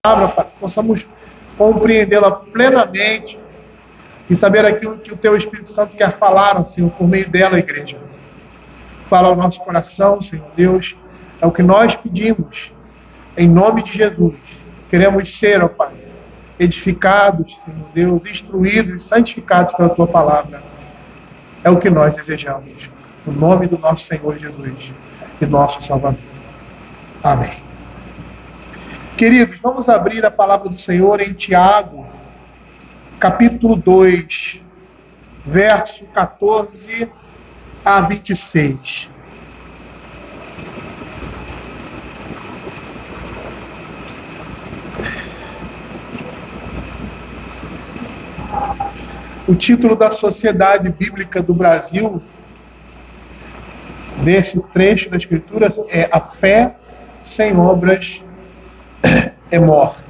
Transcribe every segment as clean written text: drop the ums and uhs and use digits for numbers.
palavra, Pai, possamos compreendê-la plenamente e saber aquilo que o Teu Espírito Santo quer falar, Senhor, por meio dela, Igreja. Fala ao nosso coração, Senhor Deus, é o que nós pedimos, em nome de Jesus. Queremos ser, ó Pai, edificados, Senhor Deus, instruídos e santificados pela Tua palavra. É o que nós desejamos. No nome do nosso Senhor Jesus e nosso Salvador. Amém. Queridos, vamos abrir a palavra do Senhor em Tiago, capítulo 2, verso 14 a 26. O título da Sociedade Bíblica do Brasil, desse trecho da Escritura, é A Fé Sem Obras é Morta.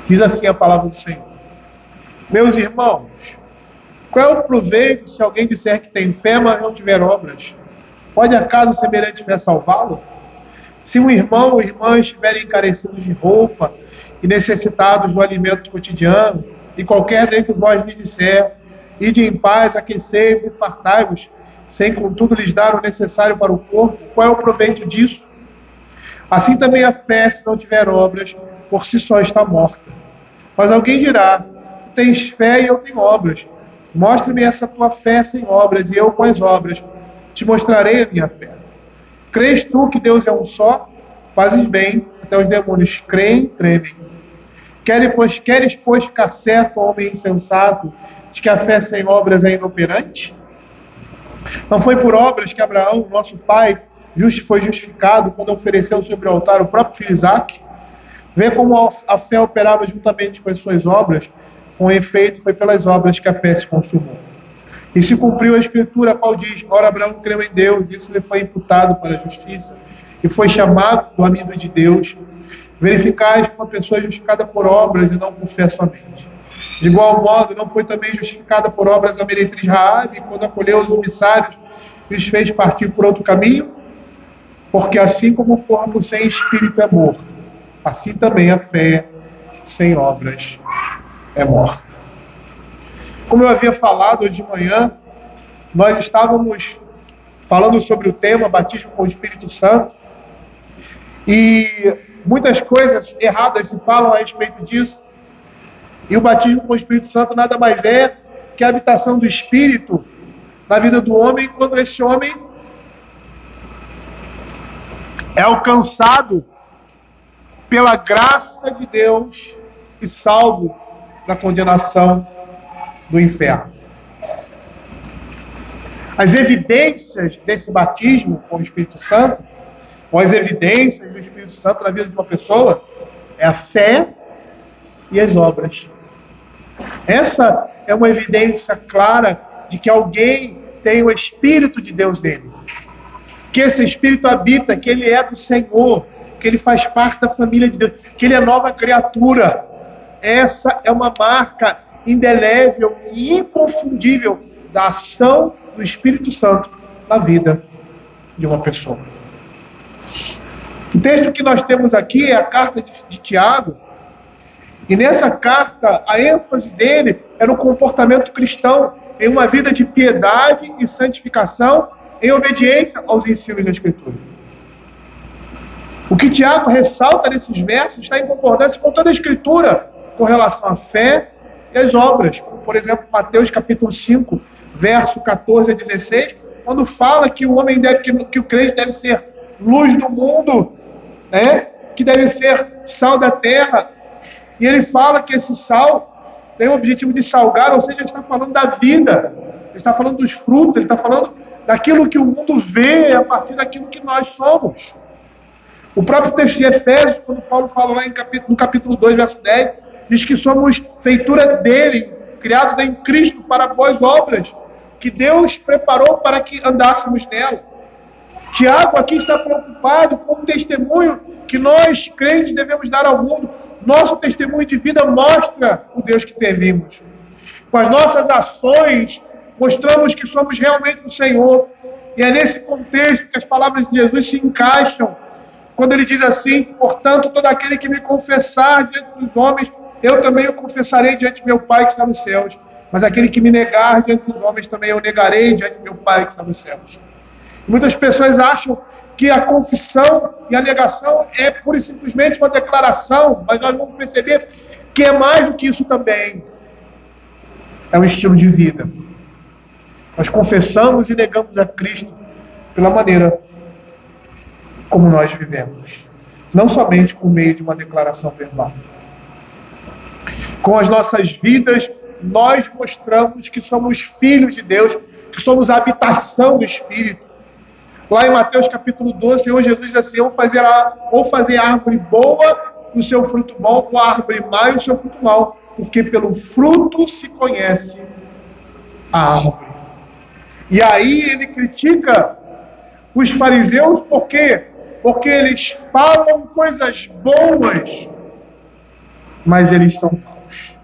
Diz assim a palavra do Senhor: Meus irmãos, qual é o proveito se alguém disser que tem fé, mas não tiver obras? Pode acaso semelhante fé salvá-lo? Se um irmão ou irmã estiverem encarecidos de roupa e necessitados do alimento cotidiano, e qualquer dentre vós lhe disser: ide em paz, aquecei-vos e fartai-vos, sem contudo lhes dar o necessário para o corpo, qual é o proveito disso? Assim também a fé, se não tiver obras, por si só está morta. Mas alguém dirá: tens fé e eu tenho obras. Mostra-me essa tua fé sem obras, e eu com as obras te mostrarei a minha fé. Crês tu que Deus é um só? Fazes bem, até os demônios creem e tremem. Queres, pois, ficar certo, homem insensato, de que a fé sem obras é inoperante? Não foi por obras que Abraão, nosso pai, foi justificado quando ofereceu sobre o altar o próprio filho Isaque? Vê como a fé operava juntamente com as suas obras. Com efeito, foi pelas obras que a fé se consumou. E se cumpriu a Escritura, qual diz: ora, Abraão creu em Deus, e isso lhe foi imputado para a justiça, e foi chamado do amigo de Deus. Verificais que uma pessoa é justificada por obras e não por fé somente. De igual modo, não foi também justificada por obras a meretriz Raabe, quando acolheu os emissários e os fez partir por outro caminho? Porque assim como o corpo sem espírito é morto, assim também a fé sem obras é morta. Como eu havia falado hoje de manhã, nós estávamos falando sobre o tema batismo com o Espírito Santo, e muitas coisas erradas se falam a respeito disso. E o batismo com o Espírito Santo nada mais é que a habitação do Espírito na vida do homem, quando esse homem é alcançado pela graça de Deus e salvo da condenação do inferno. As evidências desse batismo com o Espírito Santo, ou as evidências do Espírito Santo na vida de uma pessoa, é a fé e as obras. Essa é uma evidência clara de que alguém tem o Espírito de Deus nele. Que esse Espírito habita, que ele é do Senhor, que ele faz parte da família de Deus, que ele é nova criatura. Essa é uma marca indelével e inconfundível da ação do Espírito Santo na vida de uma pessoa. O texto que nós temos aqui é a carta de Tiago, e nessa carta a ênfase dele é no comportamento cristão, em uma vida de piedade e santificação, em obediência aos ensinos da Escritura. O que Tiago ressalta nesses versos está em concordância com toda a Escritura, com relação à fé e às obras. Como, por exemplo, Mateus capítulo 5, verso 14 a 16, quando fala que o homem que o crente deve ser luz do mundo, que deve ser sal da terra. E ele fala que esse sal tem o objetivo de salgar, ou seja, ele está falando da vida, ele está falando dos frutos, ele está falando daquilo que o mundo vê a partir daquilo que nós somos. O próprio texto de Efésios, quando Paulo fala lá no capítulo 2, verso 10, diz que somos feitura dele, criados em Cristo para boas obras, que Deus preparou para que andássemos nela. Tiago aqui está preocupado com o testemunho que nós, crentes, devemos dar ao mundo. Nosso testemunho de vida mostra o Deus que servimos. Com as nossas ações, mostramos que somos realmente o Senhor. E é nesse contexto que as palavras de Jesus se encaixam quando ele diz assim: portanto, todo aquele que me confessar diante dos homens, eu também o confessarei diante de meu Pai que está nos céus. Mas aquele que me negar diante dos homens, também eu negarei diante de meu Pai que está nos céus. Muitas pessoas acham que a confissão e a negação é pura e simplesmente uma declaração, mas nós vamos perceber que é mais do que isso também. É um estilo de vida. Nós confessamos e negamos a Cristo pela maneira como nós vivemos. Não somente por meio de uma declaração verbal. Com as nossas vidas, nós mostramos que somos filhos de Deus, que somos a habitação do Espírito. Lá em Mateus capítulo 12, o Senhor Jesus diz assim: ou fazer a árvore boa o seu fruto bom, ou a árvore má o seu fruto mau, porque pelo fruto se conhece a árvore. E aí ele critica os fariseus, por quê? Porque eles falam coisas boas, mas eles são maus.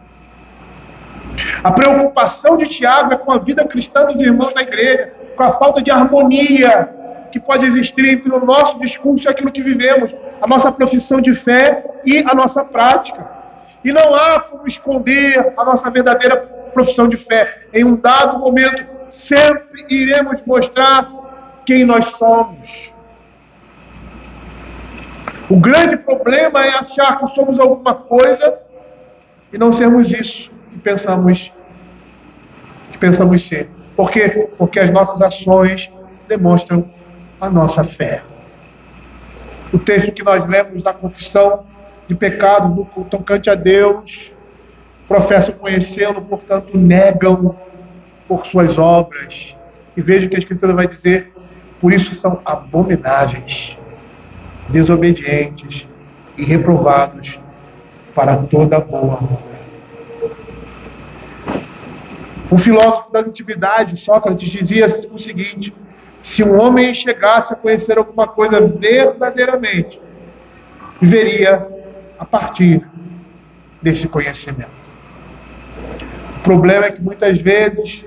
A preocupação de Tiago é com a vida cristã dos irmãos da igreja, com a falta de harmonia que pode existir entre o nosso discurso e aquilo que vivemos, a nossa profissão de fé e a nossa prática. E não há como esconder a nossa verdadeira profissão de fé. Em um dado momento, sempre iremos mostrar quem nós somos. O grande problema é achar que somos alguma coisa e não sermos isso que pensamos ser. Por quê? Porque as nossas ações demonstram a nossa fé. O texto que nós lemos da confissão de pecado no tocante a Deus, professam conhecê-lo, portanto negam por suas obras. E veja o que a Escritura vai dizer: por isso são abomináveis, desobedientes e reprovados para toda boa obra. Um filósofo da antiguidade, Sócrates, dizia o seguinte: se um homem chegasse a conhecer alguma coisa verdadeiramente, viveria a partir desse conhecimento. O problema é que muitas vezes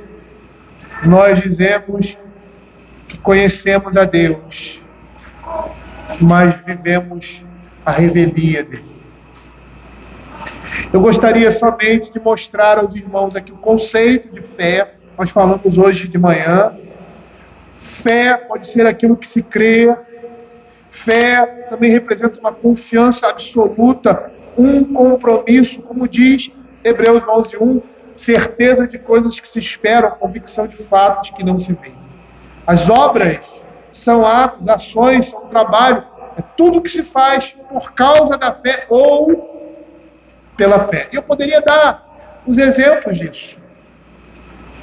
nós dizemos que conhecemos a Deus, mas vivemos a revelia dele. Eu gostaria somente de mostrar aos irmãos aqui o conceito de fé. Nós falamos hoje de manhã. Fé pode ser aquilo que se crê. Fé também representa uma confiança absoluta, um compromisso, como diz Hebreus 11:1, certeza de coisas que se esperam, convicção de fatos que não se veem. As obras são atos, ações, são trabalho, é tudo que se faz por causa da fé ou pela fé. E eu poderia dar os exemplos disso,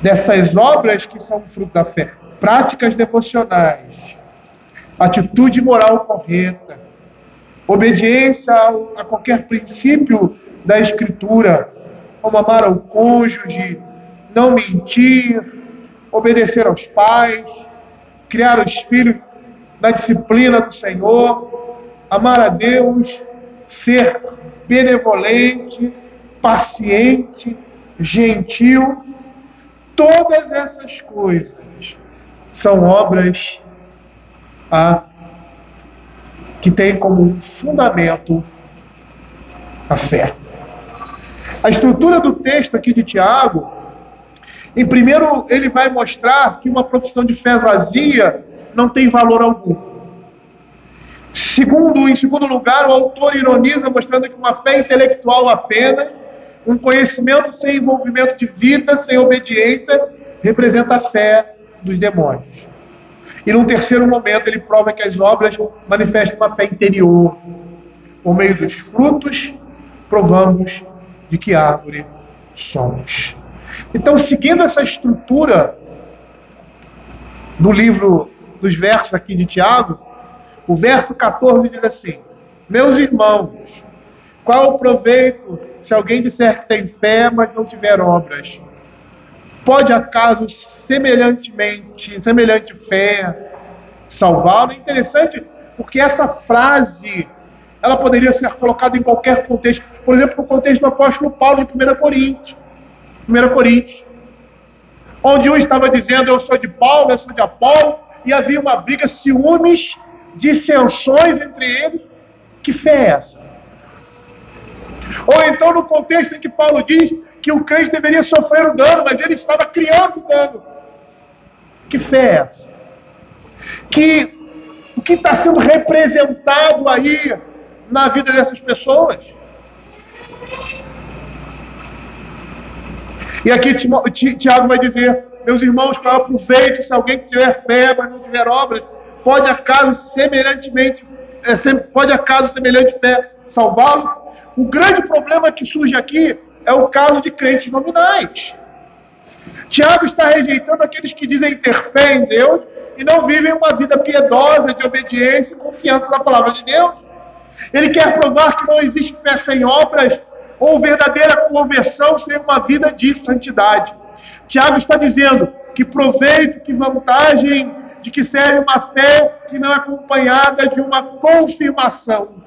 dessas obras que são fruto da fé. Práticas devocionais, atitude moral correta, obediência a qualquer princípio da Escritura, como amar ao cônjuge, não mentir, obedecer aos pais, criar os filhos na disciplina do Senhor, amar a Deus, ser benevolente, paciente, gentil. Todas essas coisas são obras que têm como fundamento a fé. A estrutura do texto aqui de Tiago, em primeiro, ele vai mostrar que uma profissão de fé vazia não tem valor algum. Em segundo lugar, o autor ironiza, mostrando que uma fé intelectual apenas, um conhecimento sem envolvimento de vida, sem obediência, representa a fé dos demônios. E num terceiro momento, ele prova que as obras manifestam uma fé interior. Por meio dos frutos, provamos de que árvore somos. Então, seguindo essa estrutura do livro, dos versos aqui de Tiago, o verso 14 diz assim: meus irmãos, qual o proveito se alguém disser que tem fé, mas não tiver obras? Pode acaso semelhante fé salvá-lo? É interessante porque essa frase ela poderia ser colocada em qualquer contexto. Por exemplo, no contexto do apóstolo Paulo de 1 Coríntios, onde um estava dizendo eu sou de Paulo, eu sou de Apolo, e havia uma briga, ciúmes dissensões entre eles. Que fé é essa? Ou então no contexto em que Paulo diz que o crente deveria sofrer o dano, mas ele estava criando o dano. Que fé é essa? O que está sendo representado aí na vida dessas pessoas? E aqui Tiago vai dizer: meus irmãos, qual é o proveito se alguém que tiver fé, mas não tiver obras, pode acaso semelhante fé salvá-lo? O grande problema que surge aqui é o caso de crentes nominais. Tiago está rejeitando aqueles que dizem ter fé em Deus e não vivem uma vida piedosa, de obediência e confiança na palavra de Deus. Ele quer provar que não existe fé sem obras ou verdadeira conversão sem uma vida de santidade. Tiago está dizendo que proveito, que vantagem de que serve uma fé que não é acompanhada de uma confirmação.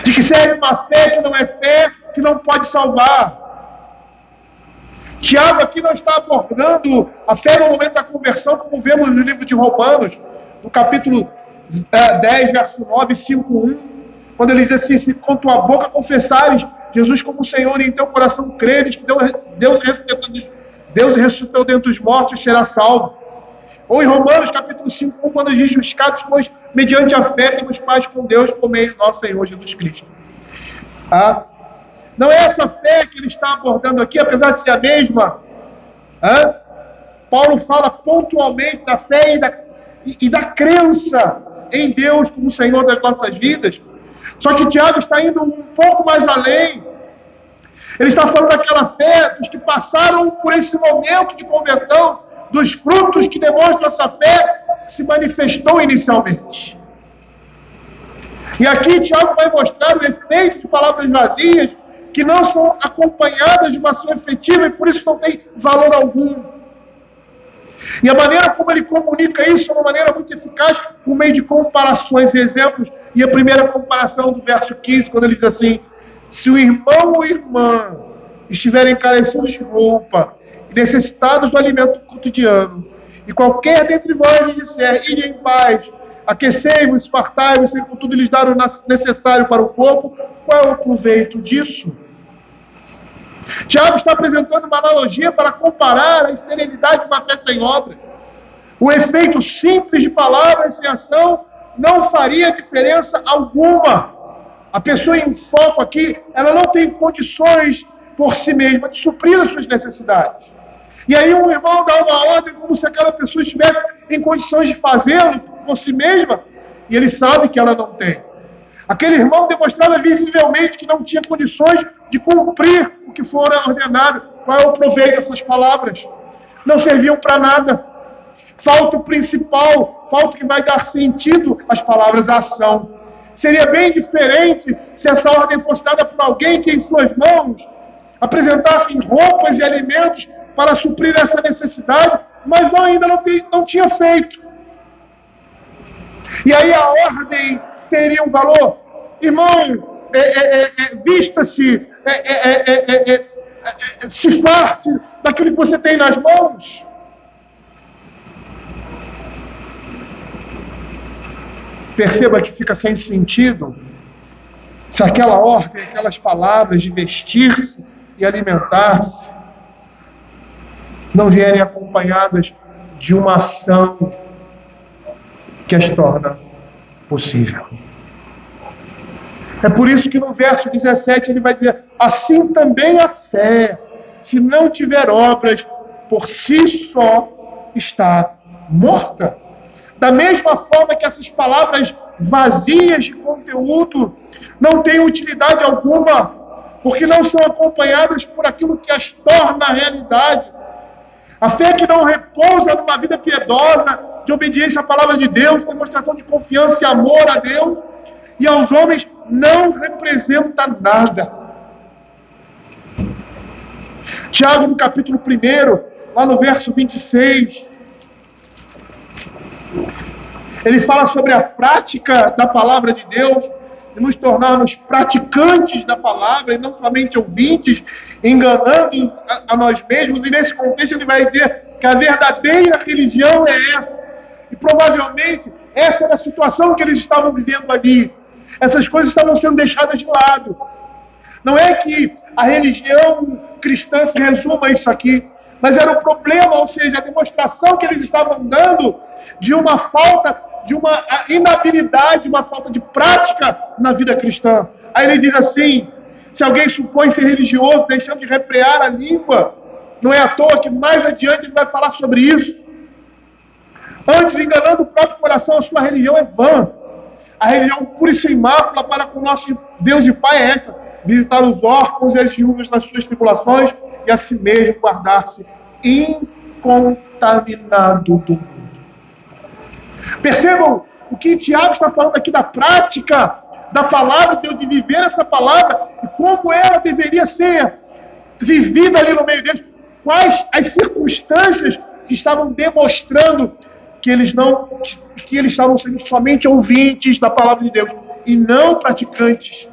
De que serve uma fé que não é fé, que não pode salvar. Tiago aqui não está abordando a fé no momento da conversão, como vemos no livro de Romanos, no capítulo 10, verso 9, 5:1, quando ele diz assim: se com tua boca confessares Jesus como Senhor e em teu coração creres que Deus ressuscitou dentre os mortos, será salvo. Ou em Romanos capítulo 5:1, quando diz: justificados, pois mediante a fé temos paz com Deus por meio do nosso Senhor Jesus Cristo. Não é essa fé que ele está abordando aqui, apesar de ser a mesma. Paulo fala pontualmente da fé e da crença em Deus como Senhor das nossas vidas. Só que Tiago está indo um pouco mais além. Ele está falando daquela fé dos que passaram por esse momento de conversão, dos frutos que demonstram essa fé que se manifestou inicialmente. E aqui Tiago vai mostrar o efeito de palavras vazias que não são acompanhadas de uma ação efetiva e por isso não tem valor algum. E a maneira como ele comunica isso é uma maneira muito eficaz, por meio de comparações e exemplos. E a primeira comparação do verso 15, quando ele diz assim: se o irmão ou irmã estiverem carecidos de roupa e necessitados do alimento cotidiano, e qualquer dentre vós lhes disser: ide em paz, aquecei-vos, fartai-vos, sem contudo lhes dar o necessário para o corpo, qual é o proveito disso? Tiago está apresentando uma analogia para comparar a esterilidade de uma fé sem obra. O efeito simples de palavras sem ação não faria diferença alguma. A pessoa em foco aqui, ela não tem condições por si mesma de suprir as suas necessidades. E aí um irmão dá uma ordem como se aquela pessoa estivesse em condições de fazê-lo por si mesma, e ele sabe que ela não tem. Aquele irmão demonstrava visivelmente que não tinha condições de cumprir o que fora ordenado. Qual é o proveito dessas palavras? Não serviam para nada. Falta o principal, falta o que vai dar sentido às palavras, a ação. Seria bem diferente se essa ordem fosse dada por alguém que em suas mãos apresentassem roupas e alimentos para suprir essa necessidade, mas ainda não tinha feito. E aí a ordem teria um valor. Irmão, vista-se, se farte daquilo que você tem nas mãos. Perceba que fica sem sentido se aquela ordem, aquelas palavras de vestir-se e alimentar-se não vierem acompanhadas de uma ação que as torna possível. É por isso que no verso 17 ele vai dizer: assim também a fé, se não tiver obras, por si só está morta. Da mesma forma que essas palavras vazias de conteúdo não têm utilidade alguma, porque não são acompanhadas por aquilo que as torna realidade. A fé que não repousa numa vida piedosa, de obediência à palavra de Deus, demonstração de confiança e amor a Deus e aos homens, não representa nada. Tiago, no capítulo 1, lá no verso 26, ele fala sobre a prática da palavra de Deus, e nos tornarmos praticantes da palavra, e não somente ouvintes, enganando a nós mesmos. E nesse contexto ele vai dizer que a verdadeira religião é essa. E provavelmente Essa era a situação que eles estavam vivendo ali. Essas coisas estavam sendo deixadas de lado. Não é que a religião cristã se resuma a isso aqui, mas era o problema, ou seja, a demonstração que eles estavam dando de uma falta, de uma inabilidade, uma falta de prática na vida cristã. Aí ele diz assim, se alguém supõe ser religioso, deixando de refrear a língua, não é à toa que mais adiante ele vai falar sobre isso. Antes, enganando o próprio coração, a sua religião é vã. A religião pura e sem mácula para com o nosso Deus e Pai é esta: visitar os órfãos e as viúvas nas suas tribulações e a si mesmo guardar-se incontaminado do mundo. Percebam o que Tiago está falando aqui da prática da palavra de Deus, de viver essa palavra e como ela deveria ser vivida ali no meio deles. Quais as circunstâncias que estavam demonstrando que eles estavam sendo somente ouvintes da palavra de Deus e não praticantes,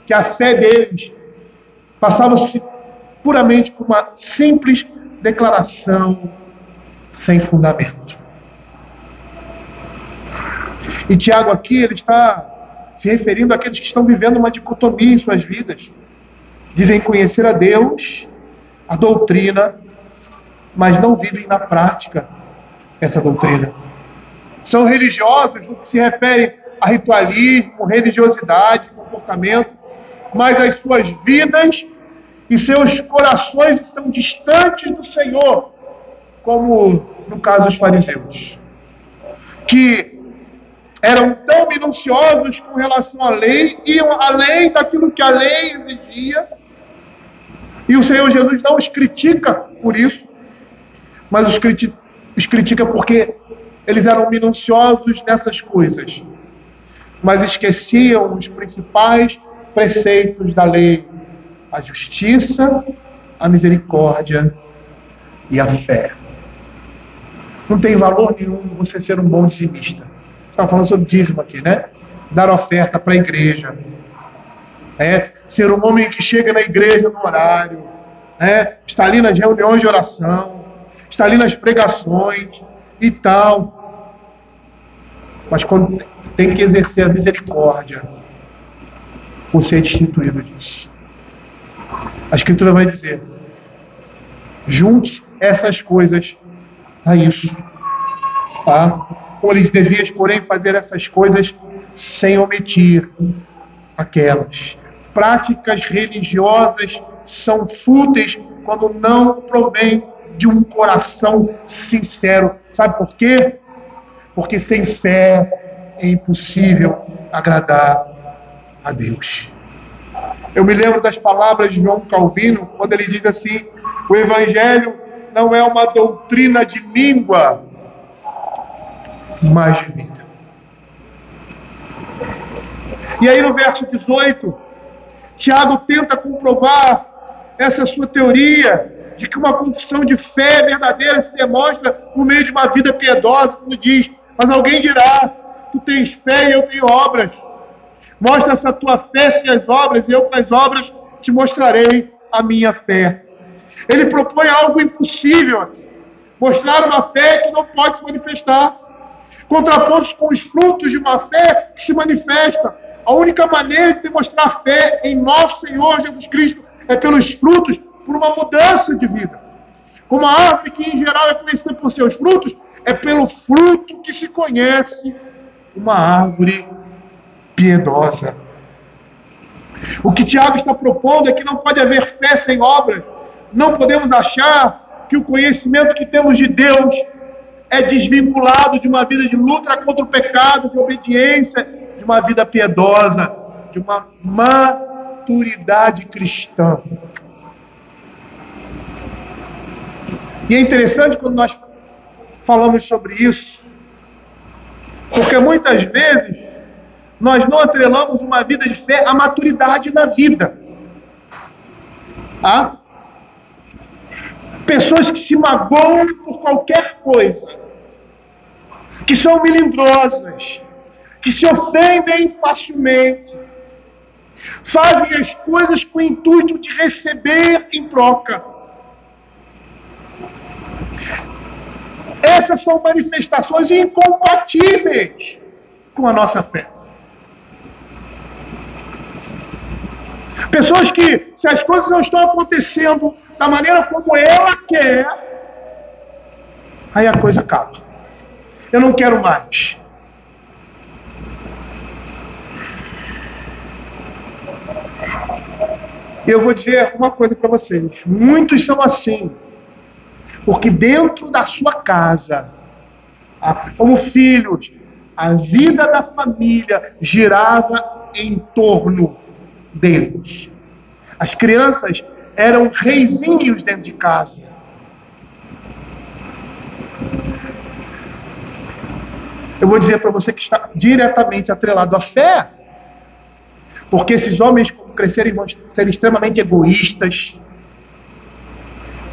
que a fé deles passava-se puramente por uma simples declaração sem fundamento. E Tiago aqui, ele está se referindo àqueles que estão vivendo uma dicotomia em suas vidas. Dizem conhecer a Deus, a doutrina, mas não vivem na prática essa doutrina. São religiosos no que se refere a ritualismo, religiosidade, comportamento, mas as suas vidas e seus corações estão distantes do Senhor, como no caso dos fariseus, que eram tão minuciosos com relação à lei, iam além daquilo que a lei exigia, e o Senhor Jesus não os critica por isso, mas os critica porque eles eram minuciosos nessas coisas, mas esqueciam os principais preceitos da lei: a justiça, a misericórdia e a fé. Não tem valor nenhum você ser um bom dizimista. Você está falando sobre dízimo aqui, né? Dar oferta para a igreja. Ser um homem que chega na igreja no horário. Está ali nas reuniões de oração. Está ali nas pregações e tal. Mas quando tem que exercer a misericórdia, você é destituído disso. A Escritura vai dizer: junte essas coisas a isso. Tá? Como eles deviam, porém, fazer essas coisas sem omitir aquelas. Práticas religiosas são fúteis quando não provém de um coração sincero. Sabe por quê? Porque sem fé é impossível agradar a Deus. Eu me lembro das palavras de João Calvino, quando ele diz assim: o Evangelho não é uma doutrina de língua, mas de vida. E aí no verso 18, Tiago tenta comprovar essa sua teoria de que uma confissão de fé verdadeira se demonstra por meio de uma vida piedosa, quando diz: mas alguém dirá, tu tens fé e eu tenho obras. Mostra essa tua fé sem as obras, e eu com as obras te mostrarei a minha fé. Ele propõe algo impossível aqui. Mostrar uma fé que não pode se manifestar. Contrapontos com os frutos de uma fé que se manifesta. A única maneira de demonstrar fé em nosso Senhor Jesus Cristo é pelos frutos, por uma mudança de vida. Como a árvore que em geral é conhecida por seus frutos, é pelo fruto que se conhece uma árvore piedosa. O que Tiago está propondo é que não pode haver fé sem obras. Não podemos achar que o conhecimento que temos de Deus é desvinculado de uma vida de luta contra o pecado, de obediência, de uma vida piedosa, de uma maturidade cristã. E é interessante quando nós falamos sobre isso, porque muitas vezes nós não atrelamos uma vida de fé à maturidade na vida. Pessoas que se magoam por qualquer coisa, que são melindrosas, que se ofendem facilmente, fazem as coisas com o intuito de receber em troca. Essas são manifestações incompatíveis com a nossa fé. Pessoas que, se as coisas não estão acontecendo da maneira como ela quer, aí a coisa acaba. Eu não quero mais. Eu vou dizer uma coisa para vocês. Muitos são assim. Porque dentro da sua casa, como filhos, a vida da família girava em torno deles. As crianças eram reizinhos dentro de casa. Eu vou dizer para você que está diretamente atrelado à fé. Porque esses homens, quando crescerem, vão ser extremamente egoístas.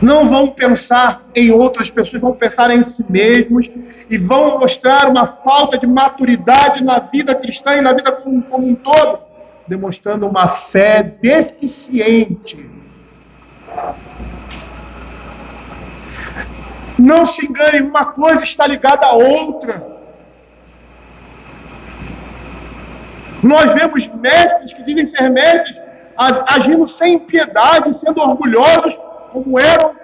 Não vão pensar em outras pessoas, vão pensar em si mesmos. E vão mostrar uma falta de maturidade na vida cristã e na vida como um todo. Demonstrando uma fé deficiente. Não se engane, uma coisa está ligada à outra. Nós vemos mestres que dizem ser mestres agindo sem piedade, sendo orgulhosos, como eram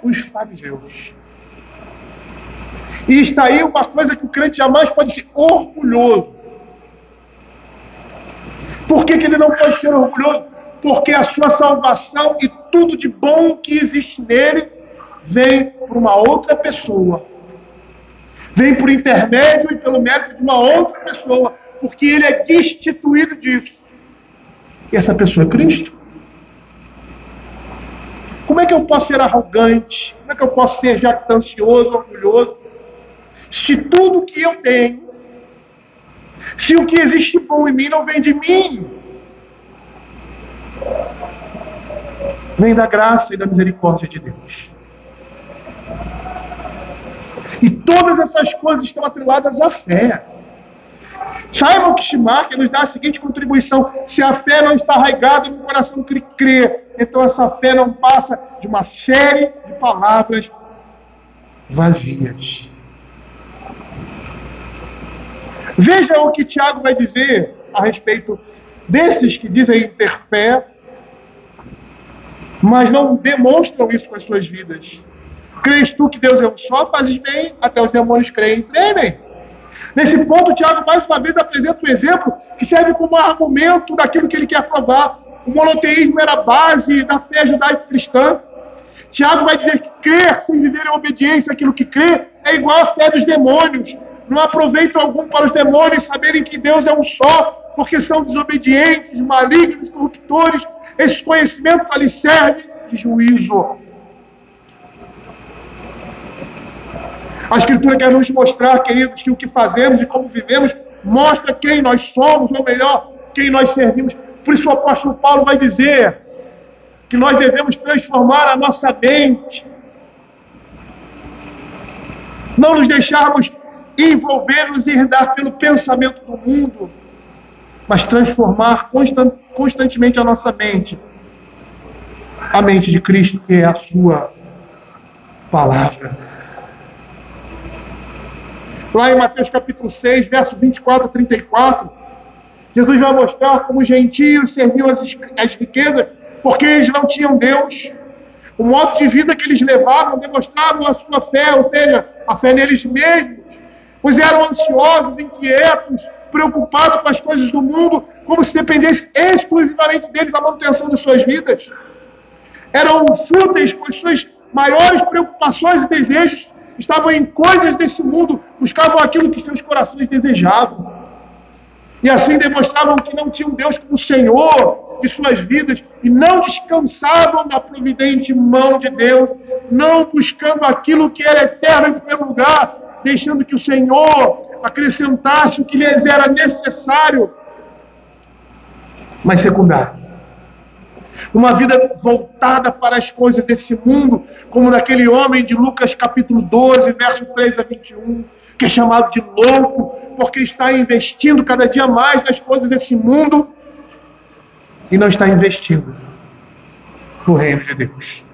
os fariseus. E está aí uma coisa que o crente jamais pode ser orgulhoso. Por que ele não pode ser orgulhoso? Porque a sua salvação e tudo de bom que existe nele vem por uma outra pessoa. Vem por intermédio e pelo mérito de uma outra pessoa. Porque ele é destituído disso. E essa pessoa é Cristo. Como é que eu posso ser arrogante? Como é que eu posso ser jactancioso, orgulhoso? Se tudo que eu tenho, se o que existe bom em mim não vem de mim, vem da graça e da misericórdia de Deus. E todas essas coisas estão atreladas à fé. Saibam que Schumacher nos dá a seguinte contribuição: se a fé não está arraigada no coração que crê, então essa fé não passa de uma série de palavras vazias. Vejam o que Tiago vai dizer a respeito desses que dizem ter fé, mas não demonstram isso com as suas vidas. Crês tu que Deus é um só, fazes bem, até os demônios creem e tremem. Nesse ponto, Tiago mais uma vez apresenta um exemplo que serve como argumento daquilo que ele quer provar. O monoteísmo era a base da fé judaico-cristã. Tiago vai dizer que crer sem viver em obediência àquilo que crê é igual à fé dos demônios. Não há proveito algum para os demônios saberem que Deus é um só, porque são desobedientes, malignos, corruptores. Esse conhecimento lhes serve de juízo. A Escritura quer nos mostrar, queridos, que o que fazemos e como vivemos mostra quem nós somos, ou melhor, quem nós servimos. Por isso o apóstolo Paulo vai dizer que nós devemos transformar a nossa mente. Não nos deixarmos envolver-nos e herdar pelo pensamento do mundo, mas transformar constantemente a nossa mente. A mente de Cristo, que é a sua palavra. Lá em Mateus capítulo 6, verso 24 a 34, Jesus vai mostrar como os gentios serviam as riquezas, porque eles não tinham Deus. O modo de vida que eles levavam demonstravam a sua fé, ou seja, a fé neles mesmos. Pois eram ansiosos, inquietos, preocupados com as coisas do mundo, como se dependesse exclusivamente deles a manutenção das suas vidas. Eram fúteis, pois suas maiores preocupações e desejos estavam em coisas desse mundo, buscavam aquilo que seus corações desejavam. E assim demonstravam que não tinham Deus como Senhor de suas vidas e não descansavam na providente mão de Deus, não buscando aquilo que era eterno em primeiro lugar, deixando que o Senhor acrescentasse o que lhes era necessário, mas secundário. Uma vida voltada para as coisas desse mundo, como daquele homem de Lucas capítulo 12, verso 3 a 21, que é chamado de louco, porque está investindo cada dia mais nas coisas desse mundo e não está investindo no reino de Deus.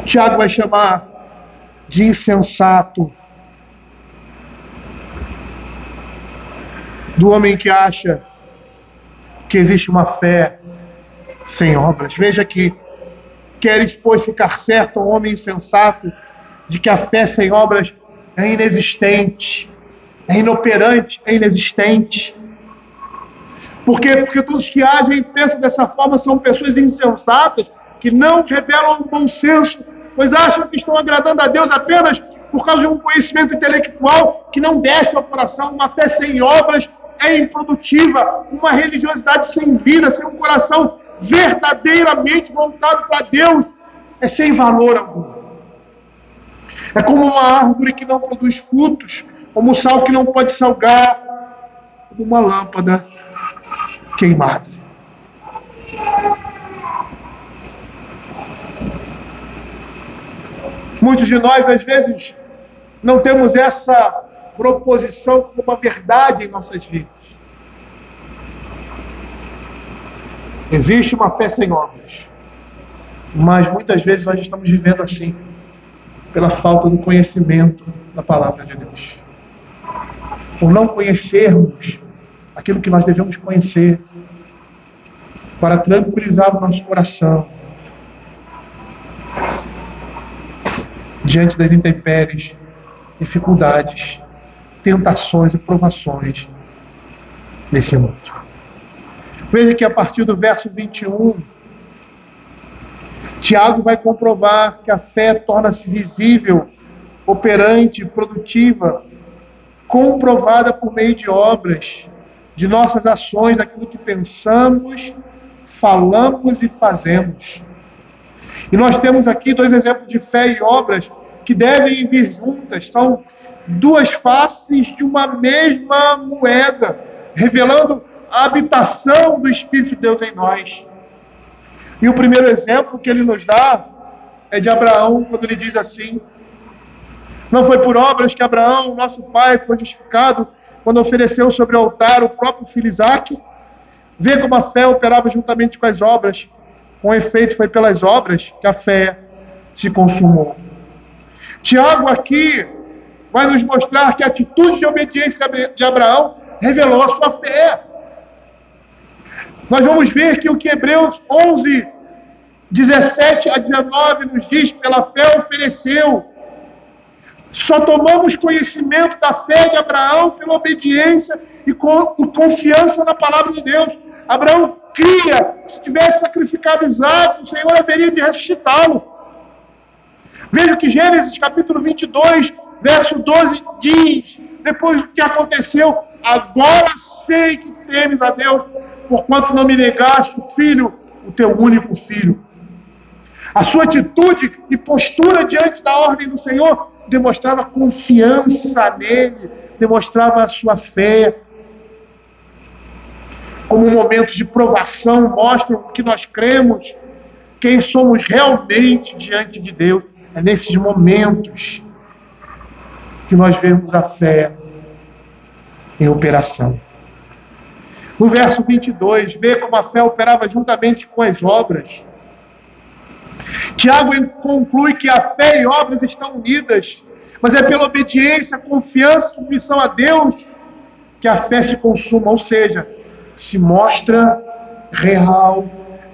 Tiago vai chamar de insensato do homem que acha que existe uma fé sem obras. Veja que queres, pois, ficar certo, um homem insensato, de que a fé sem obras é inexistente, é inoperante, é inexistente. Por quê? Porque todos que agem e pensam dessa forma são pessoas insensatas, que não revelam um bom senso, pois acham que estão agradando a Deus apenas por causa de um conhecimento intelectual que não desce ao coração. Uma fé sem obras é improdutiva, uma religiosidade sem vida, sem um coração verdadeiramente voltado para Deus, é sem valor algum. É como uma árvore que não produz frutos, como o sal que não pode salgar, como uma lâmpada queimada. Muitos de nós, às vezes, não temos essa proposição como uma verdade em nossas vidas. Existe uma fé sem obras, mas muitas vezes nós estamos vivendo assim, pela falta do conhecimento da palavra de Deus. Por não conhecermos aquilo que nós devemos conhecer, para tranquilizar o nosso coração diante das intempéries, dificuldades, tentações e provações desse mundo. Veja que a partir do verso 21, Tiago vai comprovar que a fé torna-se visível, operante, produtiva, comprovada por meio de obras, de nossas ações, daquilo que pensamos, falamos e fazemos. E nós temos aqui dois exemplos de fé e obras que devem vir juntas. São duas faces de uma mesma moeda, revelando a habitação do Espírito de Deus em nós. E o primeiro exemplo que ele nos dá é de Abraão, quando ele diz assim: não foi por obras que Abraão, nosso pai, foi justificado quando ofereceu sobre o altar o próprio filho Isaque. Vê como a fé operava juntamente com as obras. Com efeito, foi pelas obras que a fé se consumou. Tiago aqui vai nos mostrar que a atitude de obediência de Abraão revelou a sua fé. Nós vamos ver que o que Hebreus 11, 17 a 19 nos diz: pela fé ofereceu. Só tomamos conhecimento da fé de Abraão pela obediência e confiança na palavra de Deus. Abraão cria que se tivesse sacrificado Isaque, o Senhor haveria de ressuscitá-lo. Veja que Gênesis capítulo 22, verso 12 diz: depois do que aconteceu, agora sei que temes a Deus, porquanto não me negaste o filho, o teu único filho. A sua atitude e postura diante da ordem do Senhor demonstrava confiança nele, demonstrava a sua fé. Como momentos de provação mostram que nós cremos, quem somos realmente diante de Deus. É nesses momentos que nós vemos a fé em operação. No verso 22, vê como a fé operava juntamente com as obras. Tiago conclui que a fé e obras estão unidas, mas é pela obediência, confiança e submissão a Deus que a fé se consuma, ou seja, se mostra real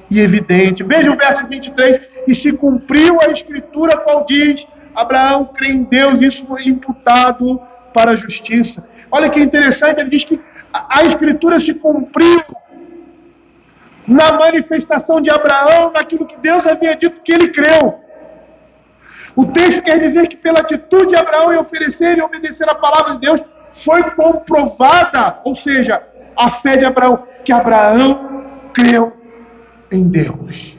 e evidente. Veja o verso 23, e se cumpriu a escritura, qual diz: Abraão crê em Deus, isso foi imputado para a justiça. Olha que interessante, ele diz que a escritura se cumpriu na manifestação de Abraão, naquilo que Deus havia dito que ele creu. O texto quer dizer que pela atitude de Abraão em oferecer e obedecer a palavra de Deus, foi comprovada, ou seja, a fé de Abraão, que Abraão creu em Deus.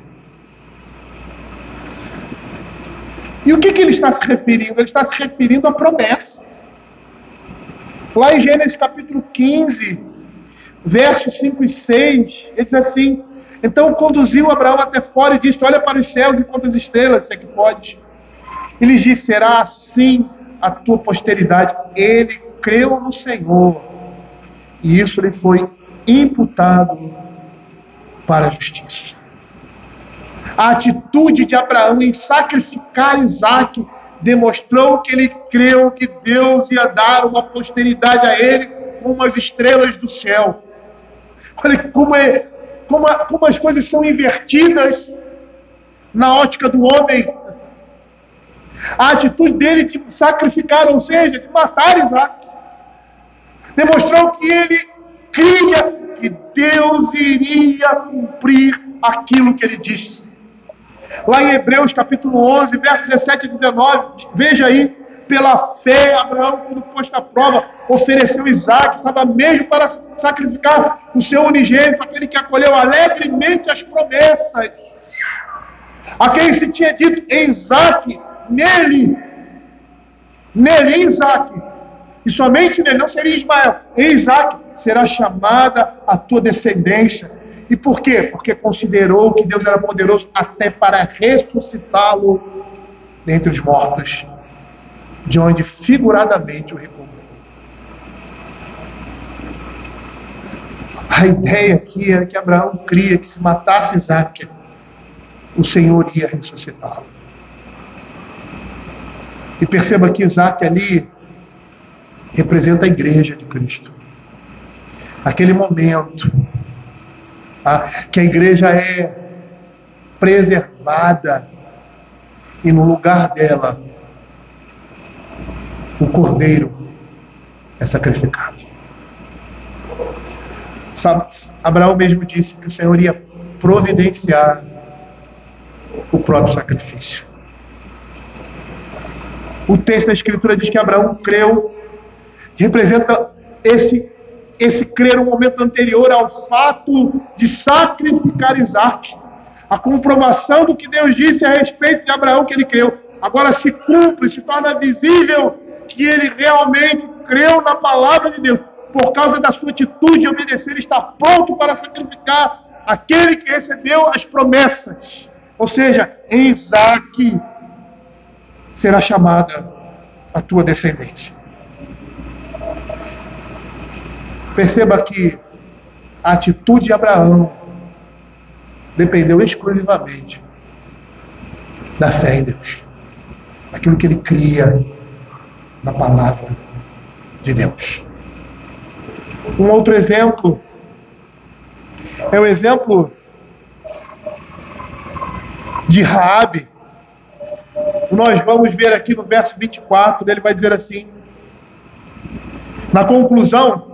E o que ele está se referindo? Ele está se referindo à promessa. Lá em Gênesis capítulo 15, versos 5 e 6, ele diz assim: então conduziu Abraão até fora e disse: olha para os céus e quantas estrelas, se é que podes. Ele disse: será assim a tua posteridade. Ele creu no Senhor, e isso lhe foi imputado para a justiça. A atitude de Abraão em sacrificar Isaque demonstrou que ele creu que Deus ia dar uma posteridade a ele como as estrelas do céu. Olha como as coisas são invertidas na ótica do homem. A atitude dele de sacrificar, ou seja, de matar Isaac, demonstrou que ele cria que Deus iria cumprir aquilo que ele disse. Lá em Hebreus capítulo 11, versos 17 e 19, veja aí, pela fé, Abraão, quando posto à prova, ofereceu Isaac, estava mesmo para sacrificar o seu unigênito, aquele que acolheu alegremente as promessas. A quem se tinha dito em Isaac, nele, em Isaac, e somente nele, não seria Ismael, em Isaac será chamada a tua descendência. E por quê? Porque considerou que Deus era poderoso até para ressuscitá-lo dentre os mortos, de onde figuradamente o recobrou. A ideia aqui era que Abraão cria que se matasse Isaac, o Senhor ia ressuscitá-lo. E perceba que Isaac ali representa a igreja de Cristo. Aquele momento que a igreja é preservada e no lugar dela o cordeiro é sacrificado. Abraão mesmo disse que o Senhor ia providenciar o próprio sacrifício. O texto da Escritura diz que Abraão creu, que representa esse crer um momento anterior ao fato de sacrificar Isaac. A comprovação do que Deus disse a respeito de Abraão que ele creu. Agora se cumpre, se torna visível que ele realmente creu na palavra de Deus. Por causa da sua atitude de obedecer, ele está pronto para sacrificar aquele que recebeu as promessas. Ou seja, em Isaac será chamada a tua descendência. Perceba que a atitude de Abraão dependeu exclusivamente da fé em Deus, daquilo que ele cria na palavra de Deus. Um outro exemplo é o exemplo de Raabe. Nós vamos ver aqui no verso 24, ele vai dizer assim: na conclusão,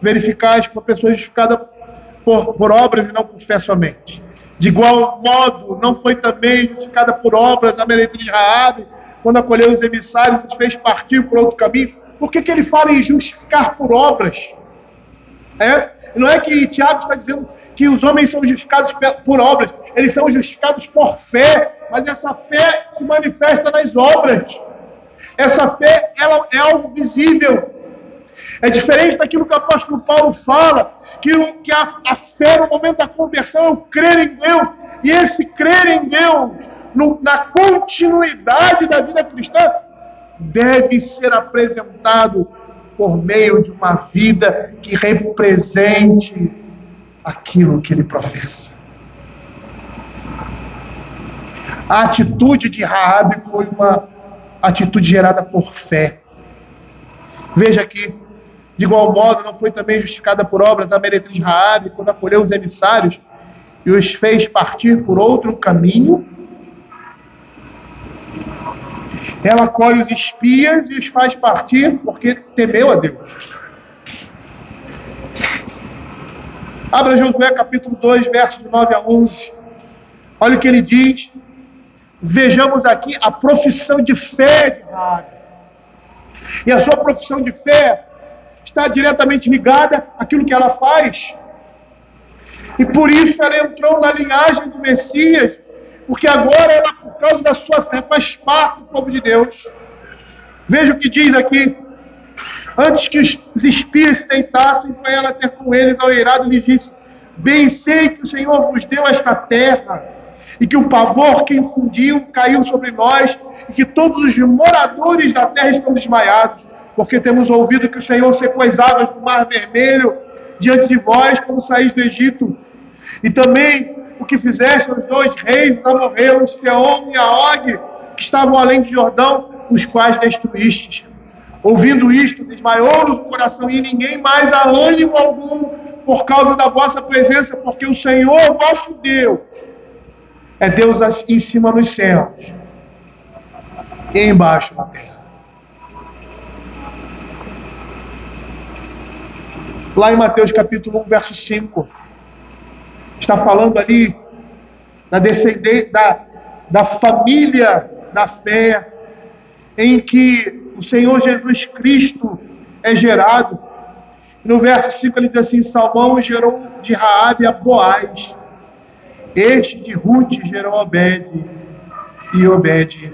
verificais que uma pessoa é justificada por obras e não por fé somente. De igual modo, não foi também justificada por obras a meretriz Raabe, quando acolheu os emissários e os fez partir por outro caminho. Por que ele fala em justificar por obras? Não é que Tiago está dizendo que os homens são justificados por obras, eles são justificados por fé, mas essa fé se manifesta nas obras. Essa fé ela é algo visível. É diferente daquilo que o apóstolo Paulo fala, que a fé no momento da conversão é o crer em Deus. E esse crer em Deus, na continuidade da vida cristã, deve ser apresentado por meio de uma vida que represente aquilo que ele professa. A atitude de Raabe foi uma atitude gerada por fé. Veja aqui, de igual modo, não foi também justificada por obras a meretriz Raabe, quando acolheu os emissários e os fez partir por outro caminho. Ela acolhe os espias e os faz partir porque temeu a Deus. Abra Josué capítulo 2, versos 9 a 11. Olha o que ele diz. Vejamos aqui a profissão de fé de Raabe. E a sua profissão de fé está diretamente ligada àquilo que ela faz. E por isso ela entrou na linhagem do Messias, porque agora ela, por causa da sua fé, faz parte do povo de Deus. Veja o que diz aqui. Antes que os espias se deitassem, foi ela ter com eles ao eirado e lhes disse: bem sei que o Senhor vos deu esta terra, e que o pavor que infundiu caiu sobre nós, e que todos os moradores da terra estão desmaiados, porque temos ouvido que o Senhor secou as águas do Mar Vermelho diante de vós, quando saís do Egito. E também o que fizeste aos dois reis, os amorreus, Sihon e Og, que estavam além de Jordão, os quais destruístes. Ouvindo isto, desmaiou-nos o coração, e ninguém mais há ânimo algum por causa da vossa presença, porque o Senhor, vosso Deus, é Deus em cima nos céus e embaixo na terra. Lá em Mateus capítulo 1, verso 5, está falando ali da descendência, da família da fé, em que o Senhor Jesus Cristo é gerado. No verso 5 ele diz assim: Salmão gerou de Raabe a Boaz, este de Ruth gerou Obed, e Obed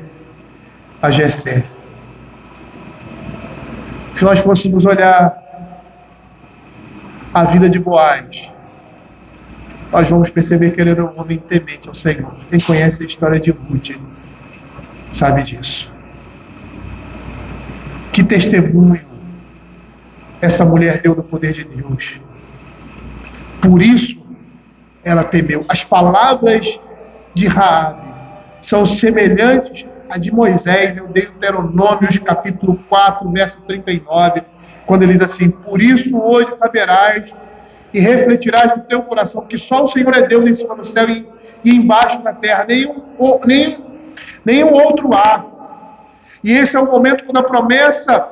a Jessé. Se nós fôssemos olhar a vida de Boaz, nós vamos perceber que ele era um homem temente ao Senhor. Quem conhece a história de Ruth sabe disso. Que testemunho essa mulher deu do poder de Deus. Por isso ela temeu. As palavras de Raabe são semelhantes à de Moisés, no Deuteronômio, capítulo 4, verso 39, quando ele diz assim: por isso hoje saberás e refletirás no teu coração que só o Senhor é Deus em cima do céu e embaixo na terra, nenhum outro há. E esse é o momento quando a promessa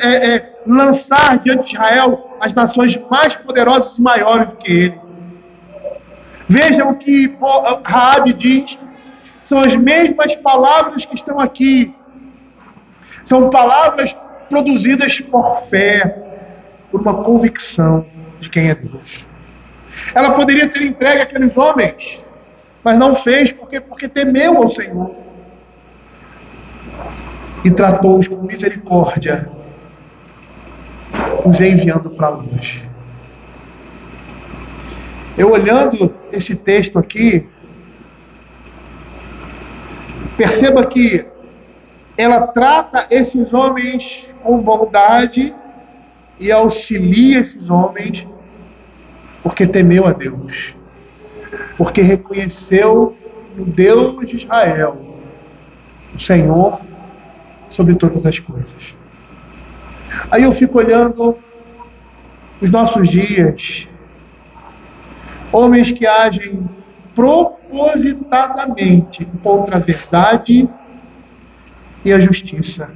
é lançar diante de Israel as nações mais poderosas e maiores do que ele. Vejam o que Raabe diz, são as mesmas palavras que estão aqui. São palavras produzidas por fé, por uma convicção de quem é Deus. Ela poderia ter entregue aqueles homens, mas não fez porque temeu ao Senhor. E tratou-os com misericórdia, os enviando para longe. Eu olhando esse texto aqui, perceba que ela trata esses homens com bondade e auxilia esses homens porque temeu a Deus, porque reconheceu no Deus de Israel o Senhor sobre todas as coisas. Aí eu fico olhando os nossos dias, homens que agem propositadamente contra a verdade e a justiça,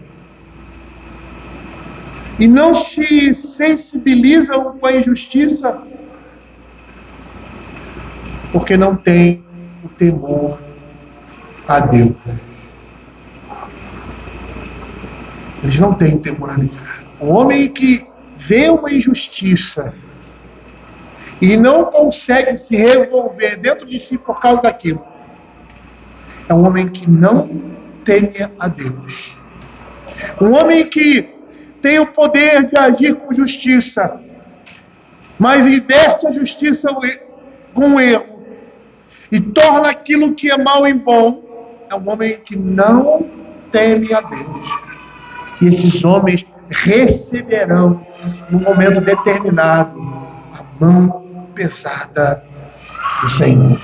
e não se sensibilizam com a injustiça, porque não têm o temor a Deus. Eles não têm o temor a Deus. O homem que vê uma injustiça e não consegue se revolver dentro de si por causa daquilo, é um homem que não teme a Deus. Um homem que tem o poder de agir com justiça, mas inverte a justiça com o erro e torna aquilo que é mal em bom, é um homem que não teme a Deus. E esses homens receberão, num momento determinado, a mão pesada do Senhor.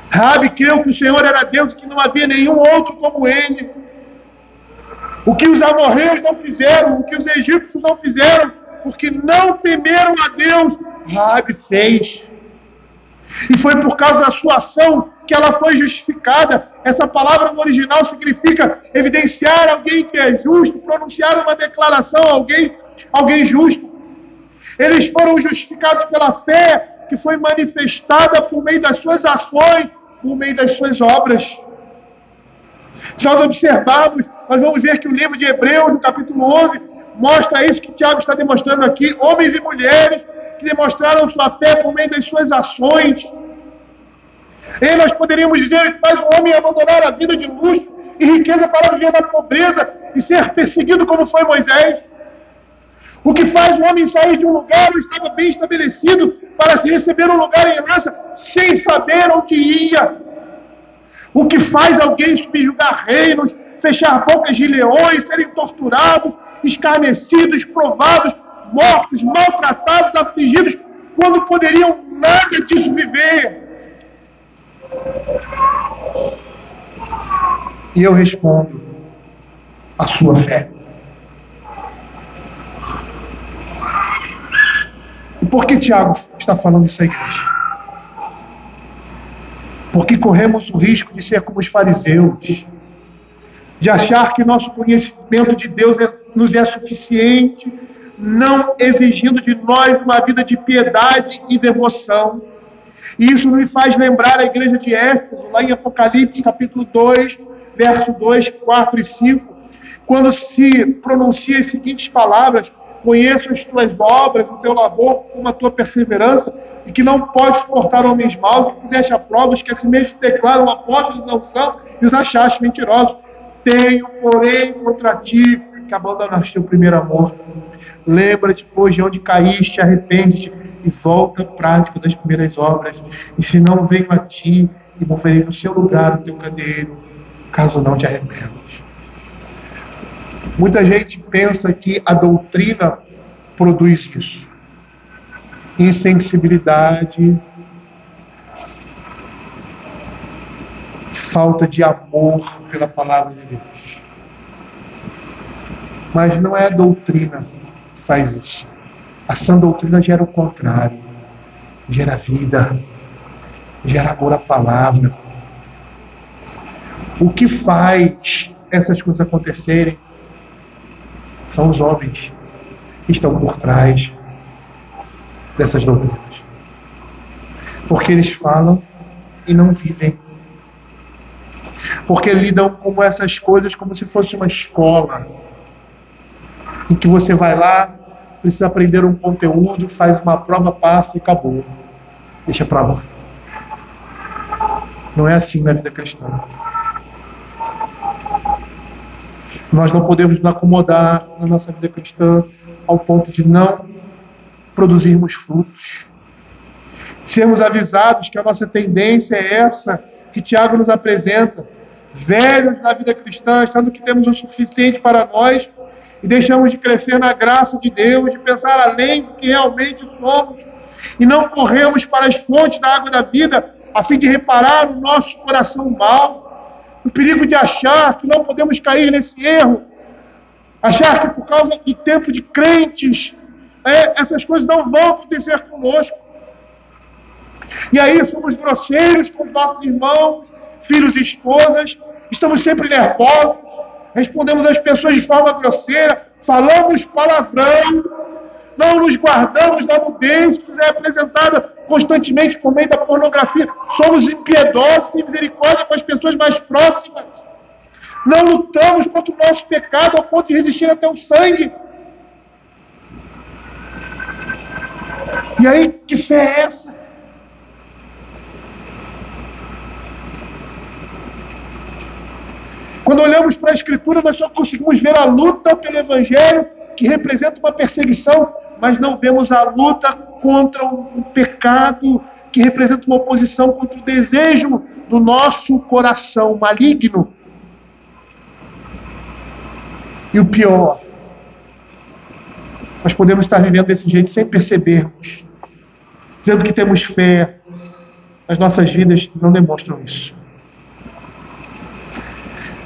Raabe creu que o Senhor era Deus e que não havia nenhum outro como ele. O que os amorreus não fizeram, o que os egípcios não fizeram, porque não temeram a Deus, Raabe fez. E foi por causa da sua ação que ela foi justificada. Essa palavra no original significa evidenciar alguém que é justo, pronunciar uma declaração a alguém justo. Eles foram justificados pela fé que foi manifestada por meio das suas ações, por meio das suas obras. Se nós observarmos, nós vamos ver que o livro de Hebreus, no capítulo 11, mostra isso que Tiago está demonstrando aqui. Homens e mulheres que demonstraram sua fé por meio das suas ações. E nós poderíamos dizer que faz o homem abandonar a vida de luxo e riqueza para viver na pobreza e ser perseguido como foi Moisés. O que faz o homem sair de um lugar onde estava bem estabelecido para se receber um lugar em herança sem saber onde ia. O que faz alguém subjugar reinos, fechar bocas de leões, serem torturados, escarnecidos, provados, mortos, maltratados, afligidos, quando poderiam nada disso viver. E eu respondo, a sua fé. E por que Tiago está falando isso à igreja? Porque corremos o risco de ser como os fariseus, de achar que nosso conhecimento de Deus nos é suficiente, não exigindo de nós uma vida de piedade e devoção. E isso me faz lembrar a igreja de Éfeso, lá em Apocalipse, capítulo 2, verso 2, 4 e 5, quando se pronuncia as seguintes palavras: conheço as tuas obras, o teu labor, como a tua perseverança, e que não podes suportar homens maus, e puseste a provas que a si mesmos declaram apóstolos não são, e os achaste mentirosos. Tenho, porém, contra ti que abandonaste o primeiro amor. Lembra-te, pois, de onde caíste, arrepende-te e volta à prática das primeiras obras. E se não venho a ti e moverei no seu lugar o teu candeeiro, caso não te arrependas. Muita gente pensa que a doutrina produz isso. Insensibilidade, falta de amor pela palavra de Deus. Mas não é a doutrina que faz isso. A sã doutrina gera o contrário. Gera vida. Gera amor à palavra. O que faz essas coisas acontecerem são os homens que estão por trás dessas doutrinas. Porque eles falam e não vivem. Porque lidam com essas coisas como se fosse uma escola, em que você vai lá, precisa aprender um conteúdo, faz uma prova, passa e acabou. Deixa pra lá. Não é assim na vida cristã. Nós não podemos nos acomodar na nossa vida cristã ao ponto de não produzirmos frutos. Sermos avisados que a nossa tendência é essa que Tiago nos apresenta. Velhos na vida cristã, achando que temos o suficiente para nós e deixamos de crescer na graça de Deus, de pensar além do que realmente somos e não corremos para as fontes da água da vida a fim de reparar o nosso coração mau. O perigo de achar que não podemos cair nesse erro, achar que por causa do tempo de crentes, essas coisas não vão acontecer conosco. E aí somos grosseiros com os nossos irmãos, filhos e esposas, estamos sempre nervosos, respondemos às pessoas de forma grosseira, falamos palavrão, não nos guardamos da nudez que nos é apresentada constantemente por meio da pornografia. Somos impiedosos, sem misericórdia com as pessoas mais próximas. Não lutamos contra o nosso pecado ao ponto de resistir até o sangue. E aí, que fé é essa? Quando olhamos para a Escritura, nós só conseguimos ver a luta pelo Evangelho, que representa uma perseguição, mas não vemos a luta contra o pecado, que representa uma oposição contra o desejo do nosso coração maligno. E o pior, nós podemos estar vivendo desse jeito sem percebermos, dizendo que temos fé, as nossas vidas não demonstram isso.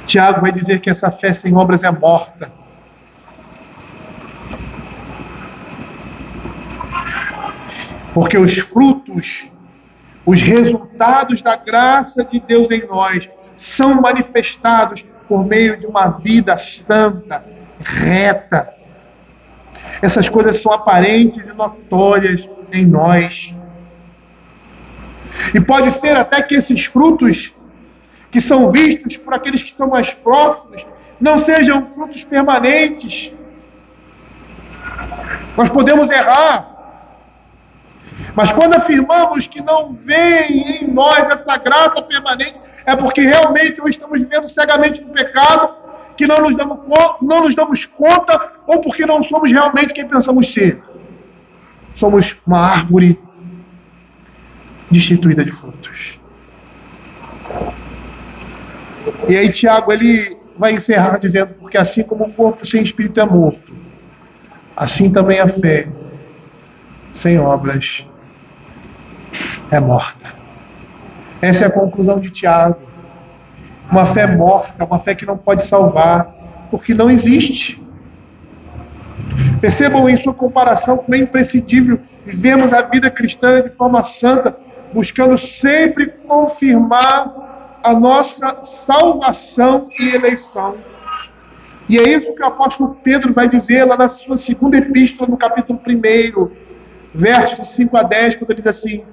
Tiago vai dizer que essa fé sem obras é morta. Porque os frutos, os resultados da graça de Deus em nós são manifestados por meio de uma vida santa, reta. Essas coisas são aparentes e notórias em nós. E pode ser até que esses frutos que são vistos por aqueles que estão mais próximos não sejam frutos permanentes. Nós podemos errar. Mas quando afirmamos que não vem em nós essa graça permanente, é porque realmente ou estamos vivendo cegamente no pecado, que não nos damos conta, ou porque não somos realmente quem pensamos ser. Somos uma árvore destituída de frutos. E aí Tiago ele vai encerrar dizendo: porque assim como o corpo sem espírito é morto, assim também a fé sem obras é morta. Essa é a conclusão de Tiago. Uma fé morta, uma fé que não pode salvar, porque não existe. Percebam em sua comparação como é imprescindível vivemos a vida cristã de forma santa, buscando sempre confirmar a nossa salvação e eleição. E é isso que o apóstolo Pedro vai dizer lá na sua segunda epístola, no capítulo 1, versos de 5 a 10, quando ele diz assim: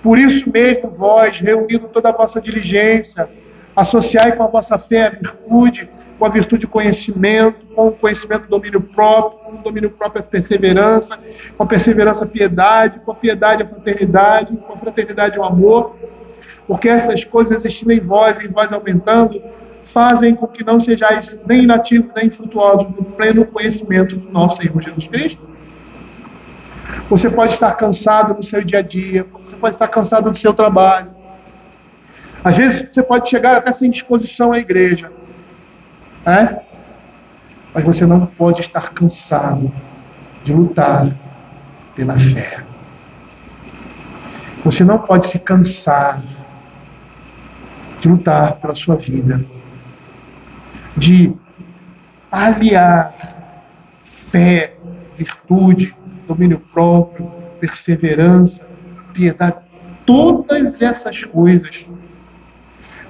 por isso mesmo vós, reunindo toda a vossa diligência, associai com a vossa fé a virtude, com a virtude o conhecimento, com o conhecimento o domínio próprio, com o domínio próprio a perseverança, com a perseverança a piedade, com a piedade a fraternidade, com a fraternidade o amor, porque essas coisas existindo em vós aumentando, fazem com que não sejais nem inativos nem infrutuosos no pleno conhecimento do nosso Senhor Jesus Cristo. Você pode estar cansado no seu dia a dia, você pode estar cansado do seu trabalho. Às vezes você pode chegar até sem disposição à igreja, né? Mas você não pode estar cansado de lutar pela fé. Você não pode se cansar de lutar pela sua vida, de aliar fé, virtude, domínio próprio, perseverança, piedade, todas essas coisas.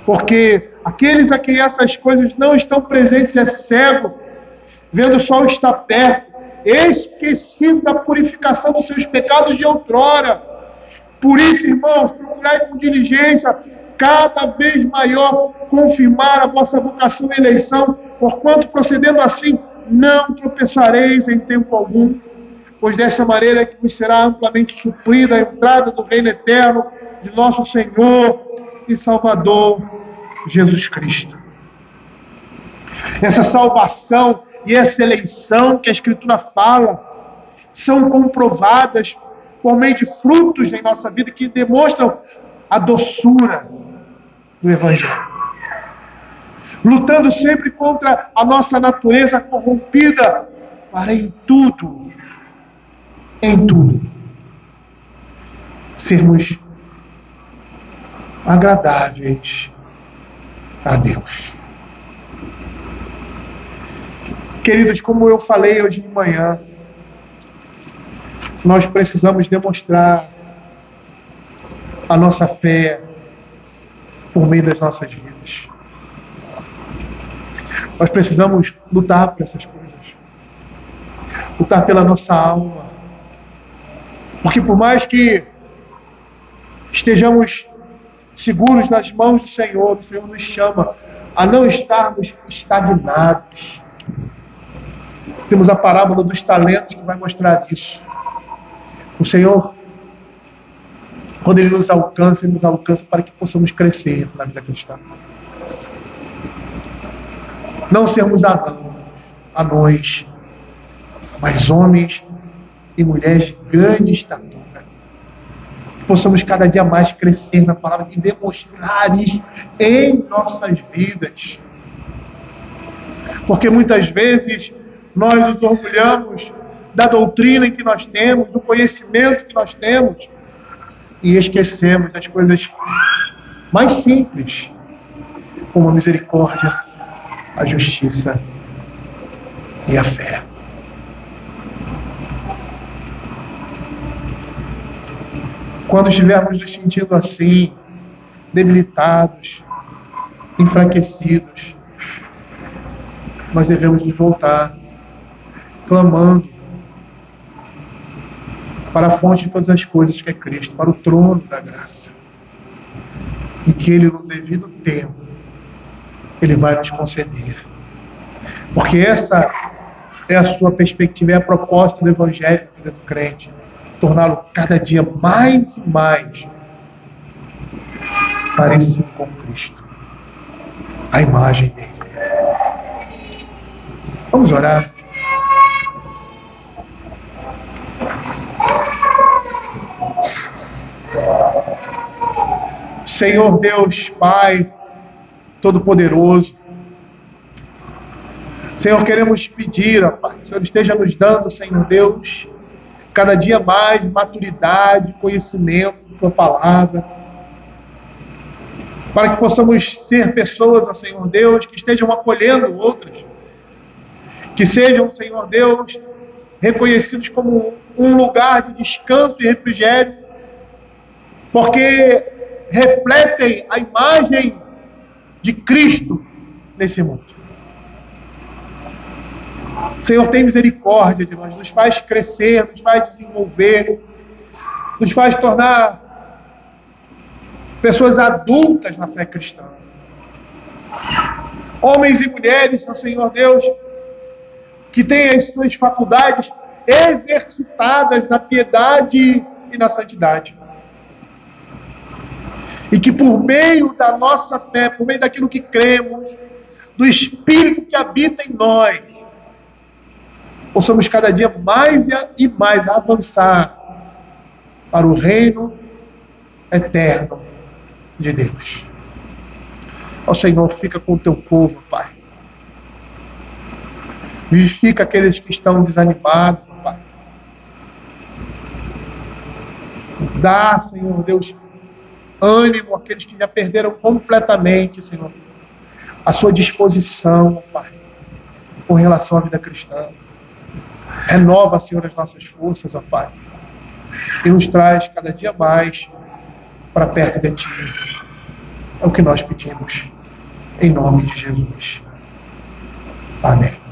Porque aqueles a quem essas coisas não estão presentes é cego, vendo o sol estar perto, esquecido da purificação dos seus pecados de outrora. Por isso, irmãos, procurai com diligência cada vez maior confirmar a vossa vocação e eleição, porquanto procedendo assim não tropeçareis em tempo algum, pois dessa maneira é que vos será amplamente suprida a entrada do reino eterno de nosso Senhor e Salvador Jesus Cristo. Essa salvação e essa eleição que a Escritura fala são comprovadas por meio de frutos em nossa vida que demonstram a doçura do Evangelho. Lutando sempre contra a nossa natureza corrompida, para em tudo, sermos agradáveis a Deus. Queridos, como eu falei hoje de manhã, nós precisamos demonstrar a nossa fé por meio das nossas vidas. Nós precisamos lutar por essas coisas. Lutar pela nossa alma. Porque por mais que estejamos seguros nas mãos do Senhor, o Senhor nos chama a não estarmos estagnados. Temos a parábola dos talentos que vai mostrar isso. O Senhor, quando Ele nos alcança para que possamos crescer na vida cristã. Não sermos anões, mas homens e mulheres de grande estatura. Possamos cada dia mais crescer na palavra e demonstrar isso em nossas vidas. Porque muitas vezes nós nos orgulhamos da doutrina que nós temos, do conhecimento que nós temos, e esquecemos das coisas mais simples, como a misericórdia, a justiça e a fé. Quando estivermos nos sentindo assim, debilitados, enfraquecidos, nós devemos nos voltar, clamando para a fonte de todas as coisas que é Cristo, para o trono da graça. E que Ele, no devido tempo, Ele vai nos conceder. Porque essa é a sua perspectiva, é a proposta do Evangelho da vida do crente. Torná-lo cada dia mais e mais parecido com Cristo. A imagem dele. Vamos orar. Senhor Deus, Pai Todo-Poderoso, Senhor, queremos te pedir, ó Pai, que o Senhor esteja nos dando, Senhor Deus, cada dia mais maturidade, conhecimento da Tua Palavra, para que possamos ser pessoas, ó Senhor Deus, que estejam acolhendo outras, Que sejam, Senhor Deus, reconhecidos como um lugar de descanso e refrigério, porque refletem a imagem de Cristo nesse mundo. Senhor, tem misericórdia de nós, nos faz crescer, nos faz desenvolver, nos faz tornar pessoas adultas na fé cristã. Homens e mulheres, ó Senhor Deus, que têm as suas faculdades exercitadas na piedade e na santidade. E que por meio da nossa fé, por meio daquilo que cremos, do Espírito que habita em nós, possamos cada dia mais e mais avançar para o reino eterno de Deus. Ó Senhor, fica com o teu povo, Pai. Vivifica aqueles que estão desanimados, Pai. Dá, Senhor Deus, ânimo àqueles que já perderam completamente, Senhor, a sua disposição, Pai, com relação à vida cristã. Renova, Senhor, as nossas forças, ó Pai, e nos traz cada dia mais para perto de Ti. É o que nós pedimos, em nome de Jesus. Amém.